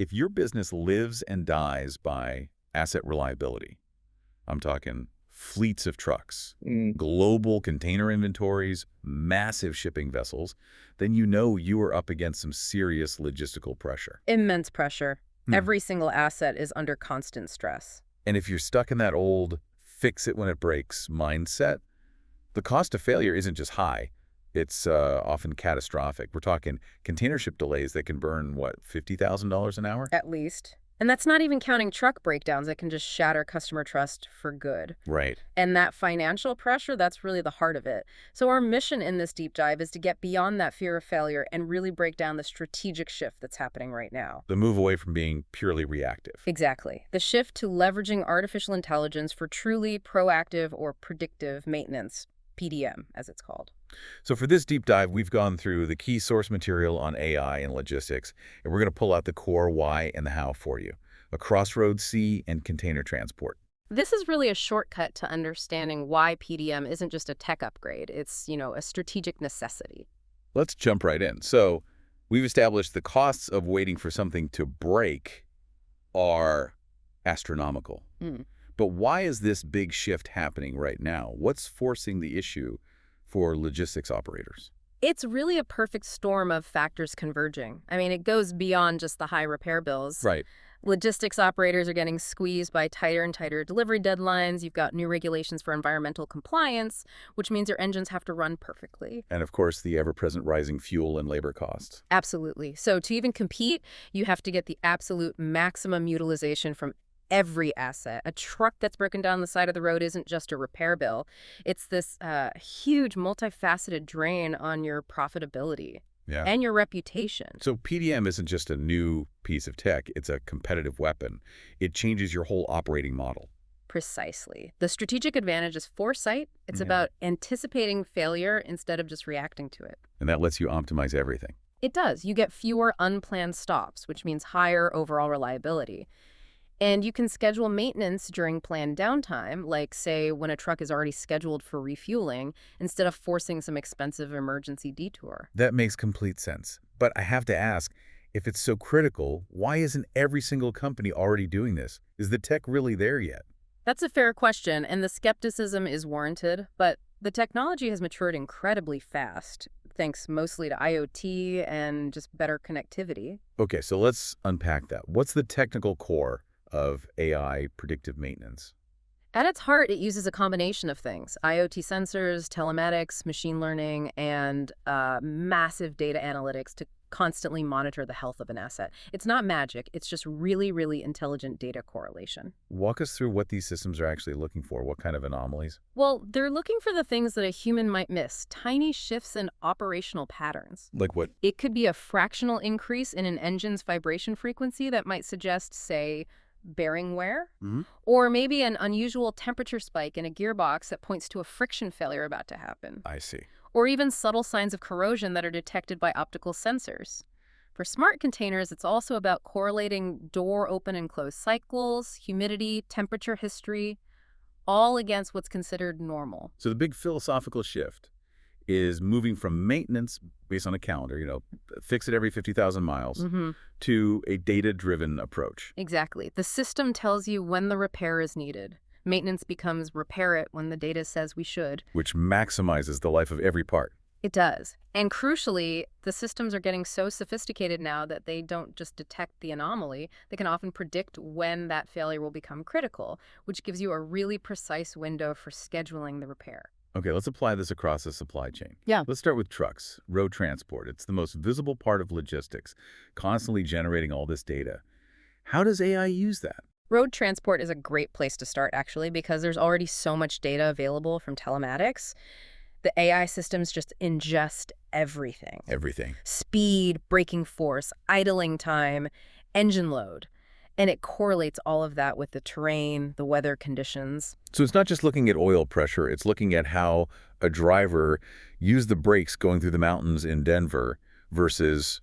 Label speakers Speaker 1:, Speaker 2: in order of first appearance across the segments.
Speaker 1: If your business lives and dies by asset reliability, I'm talking fleets of trucks,
Speaker 2: Mm,
Speaker 1: global container inventories, massive shipping vessels, then you know you are up against some serious logistical pressure.
Speaker 3: Immense pressure.
Speaker 1: Hmm.
Speaker 3: Every single asset is under constant stress.
Speaker 1: And if you're stuck in that old fix it when it breaks mindset, the cost of failure isn't just high, it's often catastrophic. We're talking container ship delays that can burn, what, $50,000 an hour?
Speaker 3: At least. And that's not even counting truck breakdowns that can just shatter customer trust for good.
Speaker 1: Right.
Speaker 3: And that financial pressure, that's really the heart of it. So our mission in this deep dive is to get beyond that fear of failure and really break down the strategic shift that's happening right now.
Speaker 1: The move away from being purely reactive.
Speaker 3: Exactly. The shift to leveraging artificial intelligence for truly proactive or predictive maintenance, PDM, as it's called.
Speaker 1: So for this deep dive, we've gone through the key source material on AI and logistics, and we're going to pull out the core why and the how for you. A crossroads sea and container transport.
Speaker 3: This is really a shortcut to understanding why PDM isn't just a tech upgrade. It's, a strategic necessity.
Speaker 1: Let's jump right in. So we've established the costs of waiting for something to break are astronomical.
Speaker 3: Mm.
Speaker 1: But why is this big shift happening right now? What's forcing the issue for logistics operators?
Speaker 3: It's really a perfect storm of factors converging. I mean, it goes beyond just the high repair bills.
Speaker 1: Right.
Speaker 3: Logistics operators are getting squeezed by tighter and tighter delivery deadlines. You've got new regulations for environmental compliance, which means your engines have to run perfectly.
Speaker 1: And of course, the ever-present rising fuel and labor costs.
Speaker 3: Absolutely. So to even compete, you have to get the absolute maximum utilization from every asset. A truck that's broken down the side of the road isn't just a repair bill. It's this huge, multifaceted drain on your profitability.
Speaker 1: Yeah.
Speaker 3: And your reputation.
Speaker 1: So PDM isn't just a new piece of tech, it's a competitive weapon. It changes your whole operating model.
Speaker 3: Precisely. The strategic advantage is foresight. It's about anticipating failure instead of just reacting to it.
Speaker 1: And that lets you optimize everything.
Speaker 3: It does. You get fewer unplanned stops, which means higher overall reliability. And you can schedule maintenance during planned downtime, like, say, when a truck is already scheduled for refueling, instead of forcing some expensive emergency detour.
Speaker 1: That makes complete sense. But I have to ask, if it's so critical, why isn't every single company already doing this? Is the tech really there yet?
Speaker 3: That's a fair question, and the skepticism is warranted, but the technology has matured incredibly fast, thanks mostly to IoT and just better connectivity.
Speaker 1: Okay, so let's unpack that. What's the technical core of AI predictive maintenance?
Speaker 3: At its heart, it uses a combination of things: IoT sensors, telematics, machine learning, and massive data analytics to constantly monitor the health of an asset. It's not magic. It's just really, really intelligent data correlation.
Speaker 1: Walk us through what these systems are actually looking for. What kind of anomalies?
Speaker 3: Well, they're looking for the things that a human might miss, tiny shifts in operational patterns.
Speaker 1: Like what?
Speaker 3: It could be a fractional increase in an engine's vibration frequency that might suggest, say, bearing wear, or maybe an unusual temperature spike in a gearbox that points to a friction failure about to happen,
Speaker 1: I see.
Speaker 3: or even subtle signs of corrosion that are detected by optical sensors. For smart containers, it's also about correlating door open and close cycles, humidity, temperature history, all against what's considered normal.
Speaker 1: So the big philosophical shift is moving from maintenance based on a calendar, fix it every 50,000 miles, to a data-driven approach.
Speaker 3: Exactly. The system tells you when the repair is needed. Maintenance becomes repair it when the data says we should.
Speaker 1: Which maximizes the life of every part.
Speaker 3: It does. And crucially, the systems are getting so sophisticated now that they don't just detect the anomaly, they can often predict when that failure will become critical, which gives you a really precise window for scheduling the repair.
Speaker 1: Okay, let's apply this across the supply chain.
Speaker 3: Yeah.
Speaker 1: Let's start with trucks, road transport. It's the most visible part of logistics, constantly generating all this data. How does AI use that?
Speaker 3: Road transport is a great place to start, actually, because there's already so much data available from telematics. The AI systems just ingest everything.
Speaker 1: Everything.
Speaker 3: Speed, braking force, idling time, engine load. And it correlates all of that with the terrain, the weather conditions.
Speaker 1: So it's not just looking at oil pressure, it's looking at how a driver used the brakes going through the mountains in Denver versus,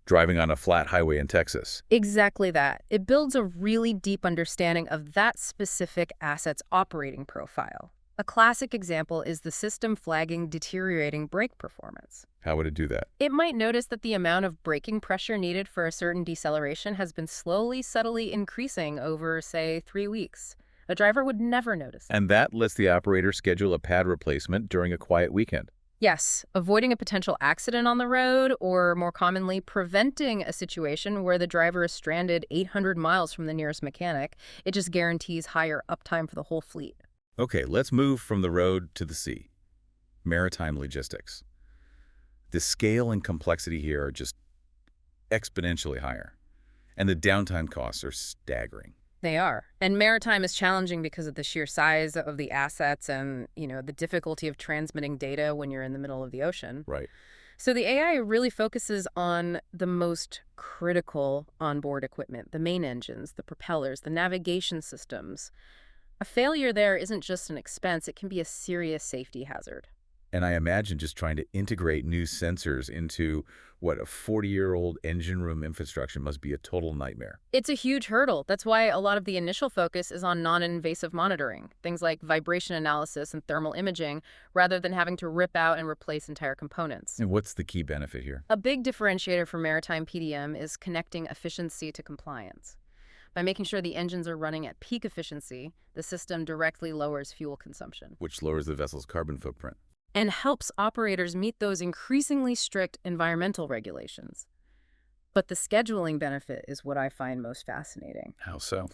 Speaker 1: driving on a flat highway in Texas.
Speaker 3: Exactly that. It builds a really deep understanding of that specific asset's operating profile. A classic example is the system flagging deteriorating brake performance.
Speaker 1: How would it do that?
Speaker 3: It might notice that the amount of braking pressure needed for a certain deceleration has been slowly, subtly increasing over, say, 3 weeks. A driver would never notice it.
Speaker 1: And that lets the operator schedule a pad replacement during a quiet weekend.
Speaker 3: Yes, avoiding a potential accident on the road, or more commonly, preventing a situation where the driver is stranded 800 miles from the nearest mechanic. It just guarantees higher uptime for the whole fleet.
Speaker 1: Okay, let's move from the road to the sea. Maritime logistics. The scale and complexity here are just exponentially higher, and the downtime costs are staggering.
Speaker 3: They are. And maritime is challenging because of the sheer size of the assets and, the difficulty of transmitting data when you're in the middle of the ocean.
Speaker 1: Right.
Speaker 3: So the AI really focuses on the most critical onboard equipment, the main engines, the propellers, the navigation systems. A failure there isn't just an expense, it can be a serious safety hazard.
Speaker 1: And I imagine just trying to integrate new sensors into what a 40-year-old engine room infrastructure must be a total nightmare.
Speaker 3: It's a huge hurdle. That's why a lot of the initial focus is on non-invasive monitoring, things like vibration analysis and thermal imaging, rather than having to rip out and replace entire components.
Speaker 1: And what's the key benefit here?
Speaker 3: A big differentiator for maritime PDM is connecting efficiency to compliance. By making sure the engines are running at peak efficiency, the system directly lowers fuel consumption
Speaker 1: Which lowers the vessel's carbon footprint.
Speaker 3: and helps operators meet those increasingly strict environmental regulations. But the scheduling benefit is what I find most fascinating.
Speaker 1: How so?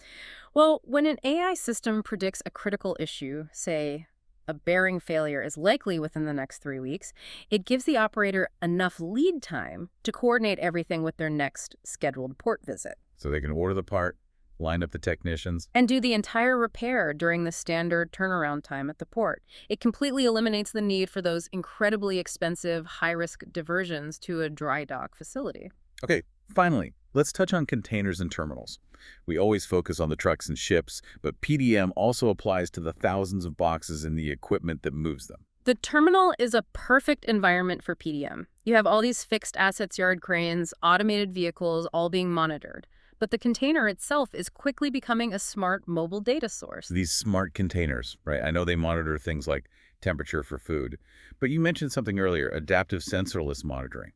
Speaker 3: Well, when an AI system predicts a critical issue, say a bearing failure is likely within the next 3 weeks, it gives the operator enough lead time to coordinate everything with their next scheduled port visit
Speaker 1: So they can order the part, line up the technicians.
Speaker 3: and do the entire repair during the standard turnaround time at the port. It completely eliminates the need for those incredibly expensive, high-risk diversions to a dry dock facility.
Speaker 1: Okay, finally, let's touch on containers and terminals. We always focus on the trucks and ships, but PDM also applies to the thousands of boxes and the equipment that moves them.
Speaker 3: The terminal is a perfect environment for PDM. You have all these fixed assets yard cranes, automated vehicles, all being monitored. But the container itself is quickly becoming a smart mobile data source.
Speaker 1: These smart containers, right? I know they monitor things like temperature for food, but you mentioned something earlier, adaptive sensorless monitoring.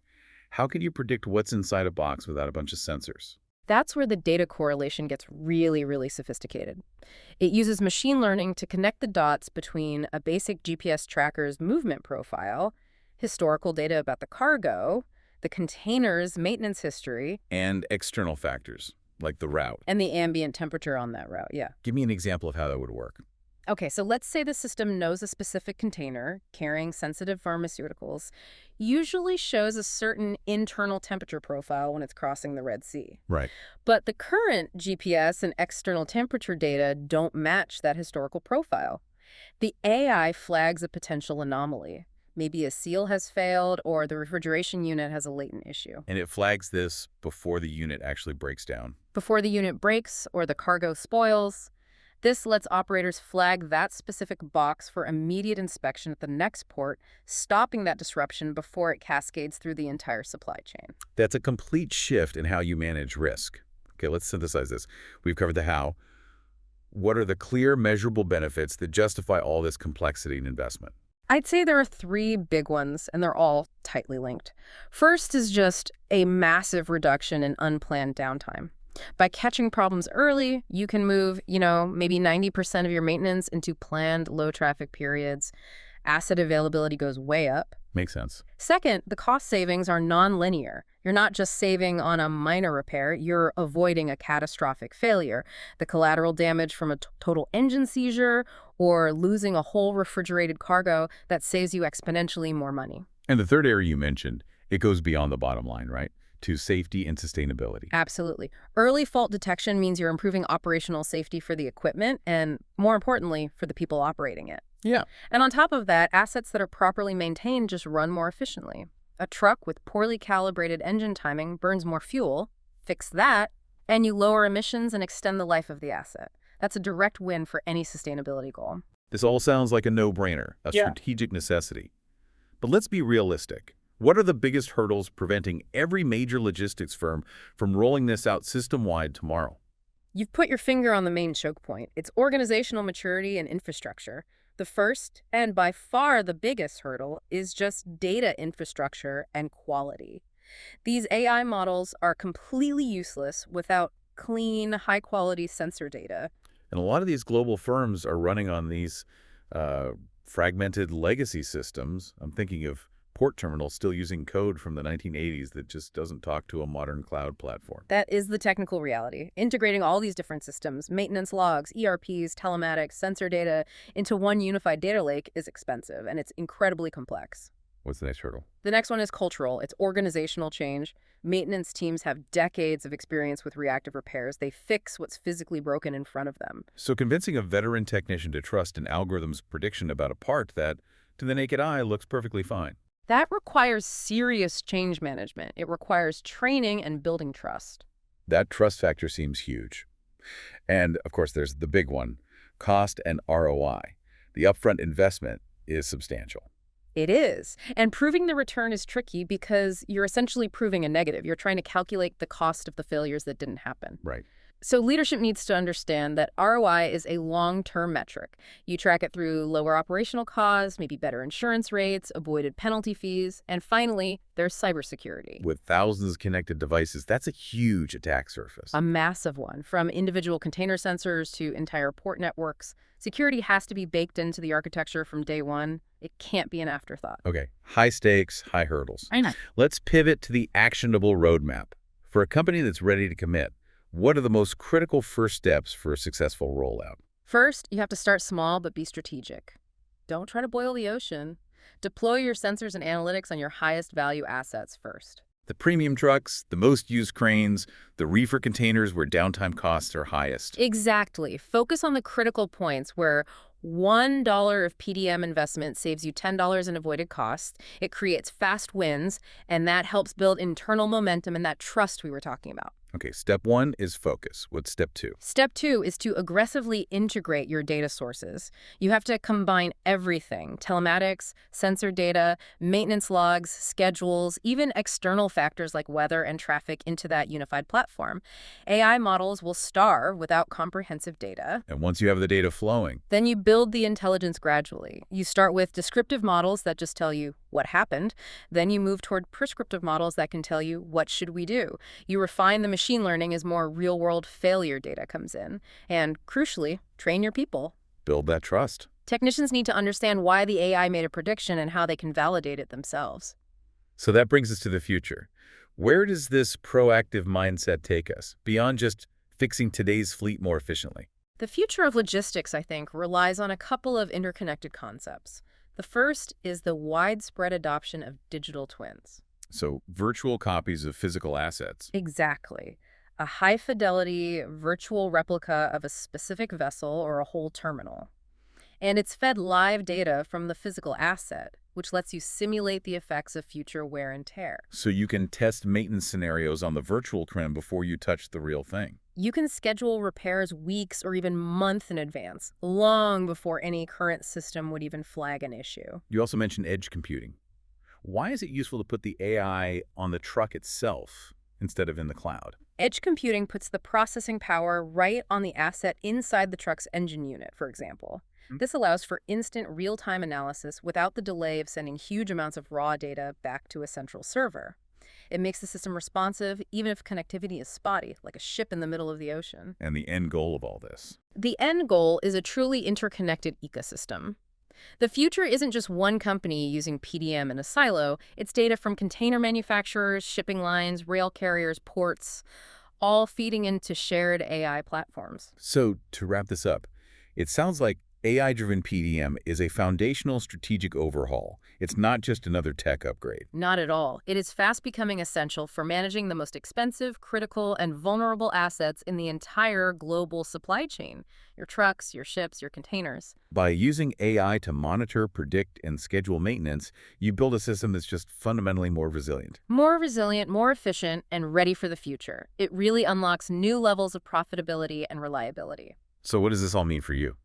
Speaker 1: How can you predict what's inside a box without a bunch of sensors?
Speaker 3: That's where the data correlation gets really, really sophisticated. It uses machine learning to connect the dots between a basic GPS tracker's movement profile, historical data about the cargo, the container's maintenance history,
Speaker 1: And external factors, like the route.
Speaker 3: and the ambient temperature on that route, yeah.
Speaker 1: Give me an example of how that would work.
Speaker 3: Okay, so let's say the system knows a specific container carrying sensitive pharmaceuticals usually shows a certain internal temperature profile when it's crossing the Red Sea.
Speaker 1: Right.
Speaker 3: But the current GPS and external temperature data don't match that historical profile. The AI flags a potential anomaly. Maybe a seal has failed or the refrigeration unit has a latent issue.
Speaker 1: And it flags this before the unit actually breaks down.
Speaker 3: Before the unit breaks or the cargo spoils, this lets operators flag that specific box for immediate inspection at the next port, stopping that disruption before it cascades through the entire supply chain.
Speaker 1: That's a complete shift in how you manage risk. Okay, let's synthesize this. We've covered the how. What are the clear, measurable benefits that justify all this complexity and investment?
Speaker 3: I'd say there are 3 big ones, and they're all tightly linked. First is just a massive reduction in unplanned downtime. By catching problems early, you can move, maybe 90% of your maintenance into planned low-traffic periods. Asset availability goes way up.
Speaker 1: Makes sense.
Speaker 3: Second, the cost savings are non-linear. You're not just saving on a minor repair, you're avoiding a catastrophic failure, the collateral damage from a total engine seizure, or losing a whole refrigerated cargo that saves you exponentially more money.
Speaker 1: And the third area you mentioned, it goes beyond the bottom line, right? To safety and sustainability.
Speaker 3: Absolutely. Early fault detection means you're improving operational safety for the equipment and, more importantly, for the people operating it.
Speaker 1: Yeah.
Speaker 3: And on top of that, assets that are properly maintained just run more efficiently. A truck with poorly calibrated engine timing burns more fuel. Fix that, and you lower emissions and extend the life of the asset. That's a direct win for any sustainability goal.
Speaker 1: This all sounds like a no-brainer, a strategic necessity. But let's be realistic. What are the biggest hurdles preventing every major logistics firm from rolling this out system-wide tomorrow?
Speaker 3: You've put your finger on the main choke point. It's organizational maturity and infrastructure. The first, and by far the biggest hurdle, is just data infrastructure and quality. These AI models are completely useless without clean, high-quality sensor data.
Speaker 1: And a lot of these global firms are running on these uh, fragmented legacy systems. I'm thinking of port terminals still using code from the 1980s that just doesn't talk to a modern cloud platform.
Speaker 3: That is the technical reality. Integrating all these different systems, maintenance logs, ERPs, telematics, sensor data, into one unified data lake is expensive, and it's incredibly complex.
Speaker 1: What's the next hurdle?
Speaker 3: The next one is cultural. It's organizational change. Maintenance teams have decades of experience with reactive repairs. They fix what's physically broken in front of them.
Speaker 1: So convincing a veteran technician to trust an algorithm's prediction about a part that, to the naked eye, looks perfectly fine.
Speaker 3: That requires serious change management. It requires training and building trust.
Speaker 1: That trust factor seems huge. And, of course, there's the big one, cost and ROI. The upfront investment is substantial.
Speaker 3: It is. And proving the return is tricky because you're essentially proving a negative. You're trying to calculate the cost of the failures that didn't happen.
Speaker 1: Right.
Speaker 3: So leadership needs to understand that ROI is a long-term metric. You track it through lower operational costs, maybe better insurance rates, avoided penalty fees, and finally, there's cybersecurity.
Speaker 1: With thousands of connected devices, that's a huge attack surface.
Speaker 3: A massive one, from individual container sensors to entire port networks. Security has to be baked into the architecture from day one. It can't be an afterthought.
Speaker 1: Okay, high stakes, high hurdles.
Speaker 3: I know.
Speaker 1: Let's pivot to the actionable roadmap. For a company that's ready to commit, what are the most critical first steps for a successful rollout?
Speaker 3: First, you have to start small but be strategic. Don't try to boil the ocean. Deploy your sensors and analytics on your highest value assets first.
Speaker 1: The premium trucks, the most used cranes, the reefer containers where downtime costs are highest.
Speaker 3: Exactly. Focus on the critical points where $1 of PDM investment saves you $10 in avoided costs. It creates fast wins, and that helps build internal momentum and that trust we were talking about.
Speaker 1: Okay, step one is focus. What's step two?
Speaker 3: Step two is to aggressively integrate your data sources. You have to combine everything: telematics, sensor data, maintenance logs, schedules, even external factors like weather and traffic into that unified platform. AI models will starve without comprehensive data.
Speaker 1: And once you have the data flowing,
Speaker 3: Then you build the intelligence gradually. You start with descriptive models that just tell you what happened. Then you move toward prescriptive models that can tell you what should we do. You refine the machine learning as more real-world failure data comes in. And crucially, train your people.
Speaker 1: build that trust.
Speaker 3: Technicians need to understand why the AI made a prediction and how they can validate it themselves.
Speaker 1: So that brings us to the future. Where does this proactive mindset take us, beyond just fixing today's fleet more efficiently?
Speaker 3: The future of logistics, I think, relies on a couple of interconnected concepts. The first is the widespread adoption of digital twins.
Speaker 1: So virtual copies of physical assets.
Speaker 3: Exactly. A high-fidelity virtual replica of a specific vessel or a whole terminal. And it's fed live data from the physical asset, which lets you simulate the effects of future wear and tear.
Speaker 1: So you can test maintenance scenarios on the virtual twin before you touch the real thing.
Speaker 3: You can schedule repairs weeks or even months in advance, long before any current system would even flag an issue.
Speaker 1: You also mentioned edge computing. Why is it useful to put the AI on the truck itself instead of in the cloud?
Speaker 3: Edge computing puts the processing power right on the asset inside the truck's engine unit, for example. This allows for instant real-time analysis without the delay of sending huge amounts of raw data back to a central server. It makes the system responsive even if connectivity is spotty, like a ship in the middle of the ocean.
Speaker 1: And the end goal of all this.
Speaker 3: The end goal is a truly interconnected ecosystem. The future isn't just one company using PDM in a silo. It's data from container manufacturers, shipping lines, rail carriers, ports, all feeding into shared AI platforms.
Speaker 1: So to wrap this up, it sounds like AI-driven PDM is a foundational strategic overhaul. It's not just another tech upgrade.
Speaker 3: Not at all. It is fast becoming essential for managing the most expensive, critical, and vulnerable assets in the entire global supply chain. Your trucks, your ships, your containers.
Speaker 1: By using AI to monitor, predict, and schedule maintenance, you build a system that's just fundamentally more resilient.
Speaker 3: More resilient, more efficient, and ready for the future. It really unlocks new levels of profitability and reliability.
Speaker 1: So what does this all mean for you?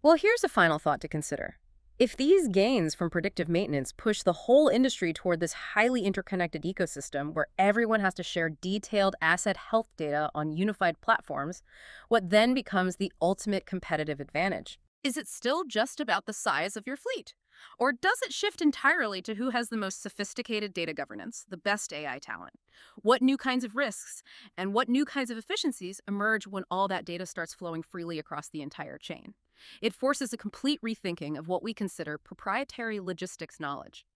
Speaker 3: Well, here's a final thought to consider. If these gains from predictive maintenance push the whole industry toward this highly interconnected ecosystem where everyone has to share detailed asset health data on unified platforms, what then becomes the ultimate competitive advantage? Is it still just about the size of your fleet? Or does it shift entirely to who has the most sophisticated data governance, the best AI talent? What new kinds of risks and what new kinds of efficiencies emerge when all that data starts flowing freely across the entire chain? It forces a complete rethinking of what we consider proprietary logistics knowledge.